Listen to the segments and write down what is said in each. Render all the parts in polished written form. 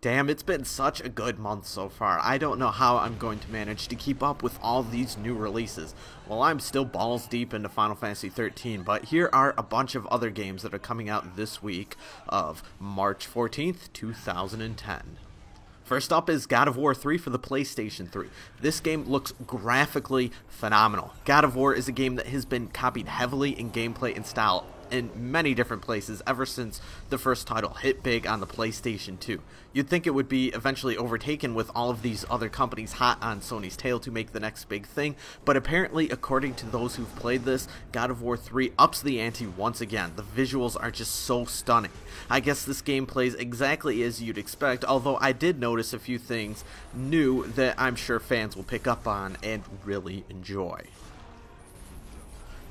Damn, it's been such a good month so far. I don't know how I'm going to manage to keep up with all these new releases. Well, I'm still balls deep into Final Fantasy 13, but here are a bunch of other games that are coming out this week of March 14th, 2010. First up is God of War 3 for the PlayStation 3. This game looks graphically phenomenal. God of War is a game that has been copied heavily in gameplay and style in many different places ever since the first title hit big on the PlayStation 2. You'd think it would be eventually overtaken with all of these other companies hot on Sony's tail to make the next big thing, but apparently, according to those who've played this, God of War 3 ups the ante once again. The visuals are just so stunning. I guess this game plays exactly as you'd expect, although I did notice a few things new that I'm sure fans will pick up on and really enjoy.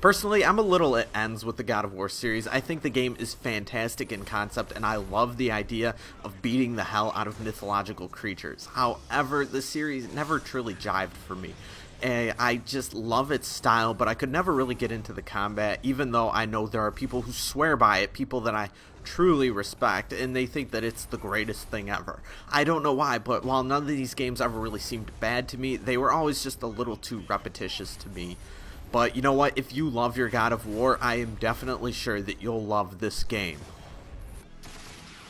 Personally, I'm a little at ends with the God of War series. I think the game is fantastic in concept, and I love the idea of beating the hell out of mythological creatures. However, the series never truly jived for me. I just love its style, but I could never really get into the combat, even though I know there are people who swear by it, people that I truly respect, and they think that it's the greatest thing ever. I don't know why, but while none of these games ever really seemed bad to me, they were always just a little too repetitious to me. But you know what, if you love your God of War, I am definitely sure that you'll love this game.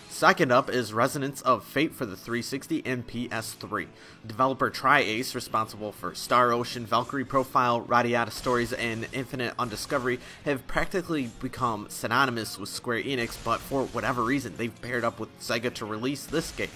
Second up is Resonance of Fate for the 360 and PS3. Developer Tri-Ace, responsible for Star Ocean, Valkyrie Profile, Radiata Stories, and Infinite Undiscovery, have practically become synonymous with Square Enix, but for whatever reason, they've paired up with Sega to release this game.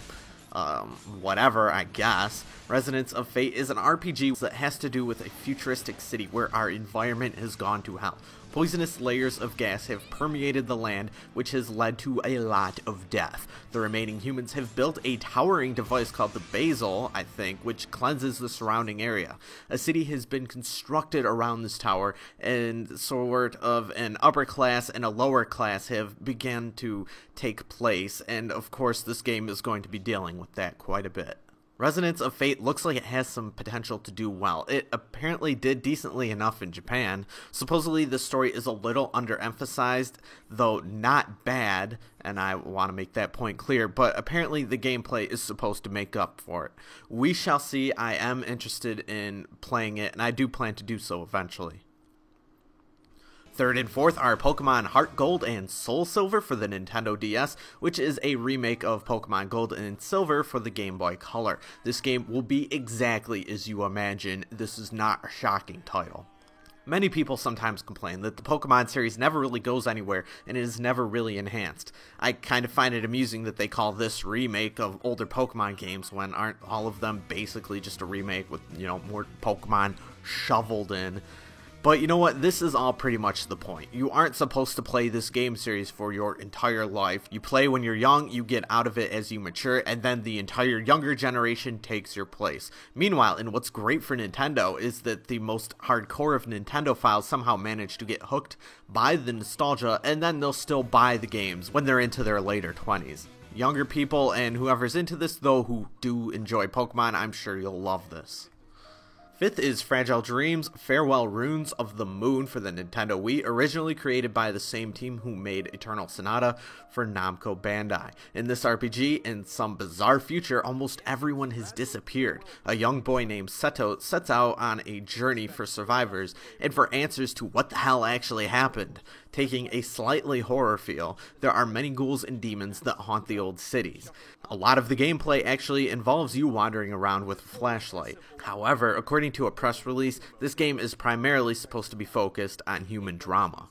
Whatever, I guess. Resonance of Fate is an RPG that has to do with a futuristic city where our environment has gone to hell. Poisonous layers of gas have permeated the land, which has led to a lot of death. The remaining humans have built a towering device called the Basil, I think, which cleanses the surrounding area. A city has been constructed around this tower, and sort of an upper class and a lower class have begun to take place, and of course this game is going to be dealing with that quite a bit. Resonance of Fate looks like it has some potential to do well. It apparently did decently enough in Japan. Supposedly the story is a little underemphasized, though not bad, and I want to make that point clear, but apparently the gameplay is supposed to make up for it. We shall see. I am interested in playing it, and I do plan to do so eventually. Third and fourth are Pokemon HeartGold and SoulSilver for the Nintendo DS, which is a remake of Pokemon Gold and Silver for the Game Boy Color. This game will be exactly as you imagine. This is not a shocking title. Many people sometimes complain that the Pokemon series never really goes anywhere and is never really enhanced. I kind of find it amusing that they call this remake of older Pokemon games when aren't all of them basically just a remake with, more Pokemon shoveled in. But you know what, this is all pretty much the point. You aren't supposed to play this game series for your entire life. You play when you're young, you get out of it as you mature, and then the entire younger generation takes your place. Meanwhile, and what's great for Nintendo is that the most hardcore of Nintendo files somehow manage to get hooked by the nostalgia, and then they'll still buy the games when they're into their later 20s. Younger people and whoever's into this, though, who do enjoy Pokemon, I'm sure you'll love this. Fifth is Fragile Dreams Farewell Runes of the Moon for the Nintendo Wii, originally created by the same team who made Eternal Sonata for Namco Bandai. In this RPG, in some bizarre future, almost everyone has disappeared. A young boy named Seto sets out on a journey for survivors and for answers to what the hell actually happened. Taking a slightly horror feel, there are many ghouls and demons that haunt the old cities. A lot of the gameplay actually involves you wandering around with a flashlight. However, according to a press release, this game is primarily supposed to be focused on human drama.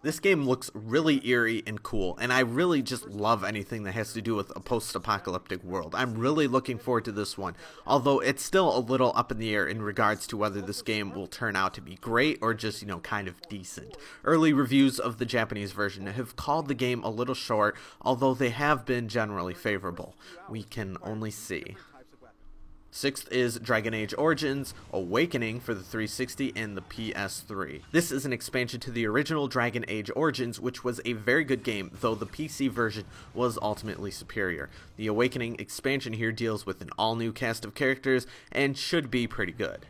This game looks really eerie and cool, and I really just love anything that has to do with a post-apocalyptic world. I'm really looking forward to this one, although it's still a little up in the air in regards to whether this game will turn out to be great or just, kind of decent. Early reviews of the Japanese version have called the game a little short, although they have been generally favorable. We can only see. Sixth is Dragon Age Origins Awakening for the 360 and the PS3. This is an expansion to the original Dragon Age Origins, which was a very good game, though the PC version was ultimately superior. The Awakening expansion here deals with an all-new cast of characters and should be pretty good.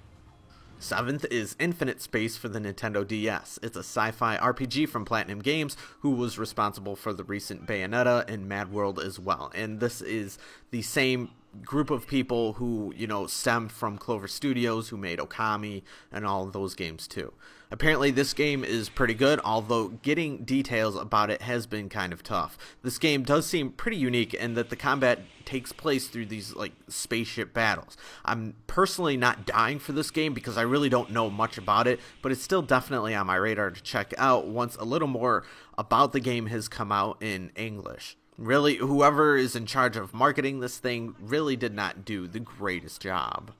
7th is Infinite Space for the Nintendo DS. It's a sci-fi RPG from Platinum Games, who was responsible for the recent Bayonetta and Mad World as well. And this is the same group of people who, stemmed from Clover Studios, who made Okami and all of those games too. Apparently this game is pretty good, although getting details about it has been kind of tough. This game does seem pretty unique in that the combat takes place through these spaceship battles. I'm personally not dying for this game because I really don't know much about it, but it's still definitely on my radar to check out once a little more about the game has come out in English. Really, whoever is in charge of marketing this thing really did not do the greatest job.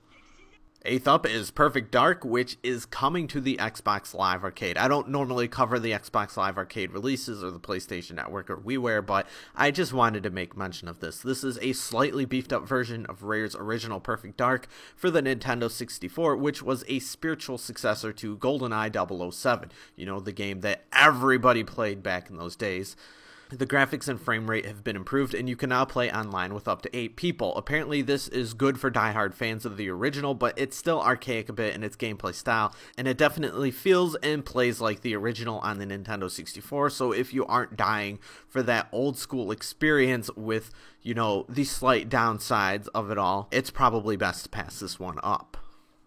8th up is Perfect Dark, which is coming to the Xbox Live Arcade. I don't normally cover the Xbox Live Arcade releases or the PlayStation Network or WiiWare, but I just wanted to make mention of this. This is a slightly beefed up version of Rare's original Perfect Dark for the Nintendo 64, which was a spiritual successor to GoldenEye 007, the game that everybody played back in those days. The graphics and frame rate have been improved, and you can now play online with up to 8 people. Apparently this is good for diehard fans of the original, but it's still archaic a bit in its gameplay style, and it definitely feels and plays like the original on the Nintendo 64, so if you aren't dying for that old school experience with, the slight downsides of it all, it's probably best to pass this one up.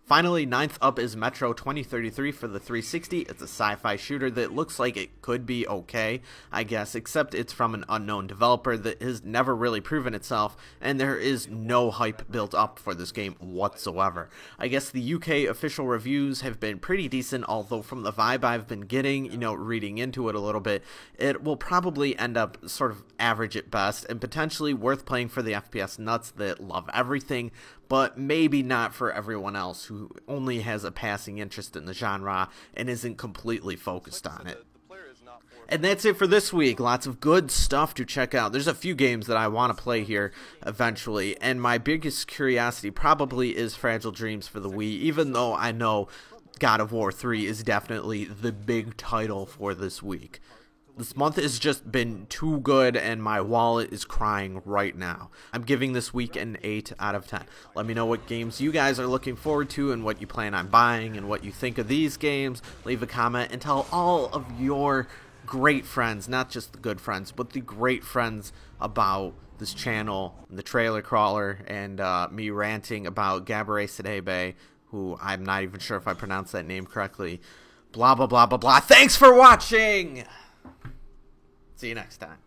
Finally, 9th up is Metro 2033 for the 360. It's a sci-fi shooter that looks like it could be okay, I guess, except it's from an unknown developer that has never really proven itself, and there is no hype built up for this game whatsoever. I guess the UK official reviews have been pretty decent, although from the vibe I've been getting, reading into it a little bit, it will probably end up sort of average at best, and potentially worth playing for the FPS nuts that love everything, but maybe not for everyone else who only has a passing interest in the genre and isn't completely focused on it. And that's it for this week. Lots of good stuff to check out. There's a few games that I want to play here eventually, and my biggest curiosity probably is Fragile Dreams for the Wii, even though I know God of War 3 is definitely the big title for this week. This month has just been too good, and my wallet is crying right now. I'm giving this week an 8 out of 10. Let me know what games you guys are looking forward to and what you plan on buying and what you think of these games. Leave a comment and tell all of your great friends, not just the good friends, but the great friends about this channel, the Trailer Crawler, and me ranting about Gabourey Sidibe, who I'm not even sure if I pronounced that name correctly. Blah, blah, blah, blah, blah. Thanks for watching! See you next time.